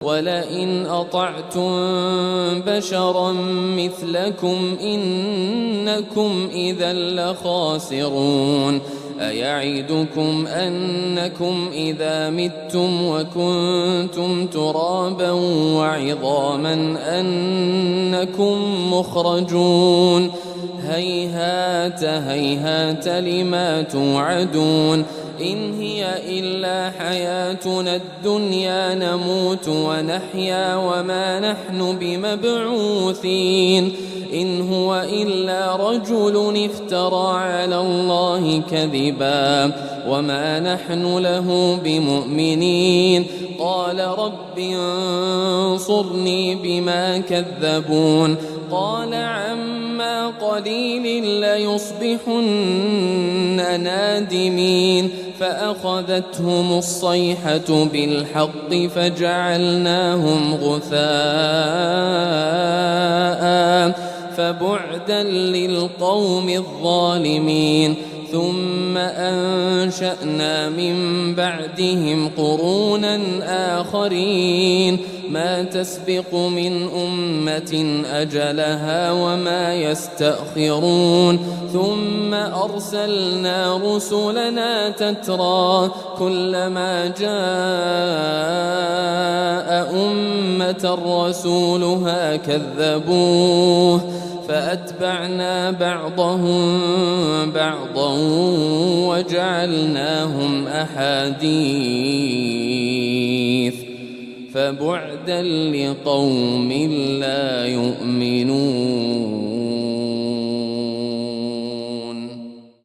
ولئن أطعتم بشرا مثلكم إنكم إذا لخاسرون أيعدكم أنكم إذا متم وكنتم ترابا وعظاما أنكم مخرجون هيهات هيهات لما توعدون إن هي إلا حياتنا الدنيا نموت ونحيا وما نحن بمبعوثين إن هو إلا رجل افترى على الله كذبا وما نحن له بمؤمنين قال رب انصرني بما كذبون قال عما قليل ليصبحن نادمين فأخذتهم الصيحة بالحق فجعلناهم غثاء فبعدا للقوم الظالمين ثم أنشأنا من بعدهم قرونا آخرين ما تسبق من أمة أجلها وما يستأخرون ثم أرسلنا رسلنا تترى كلما جاء أمة رسولها كذبوه فأتبعنا بعضهم بعضا وجعلناهم أحاديث فبعدا لقوم لا يؤمنون.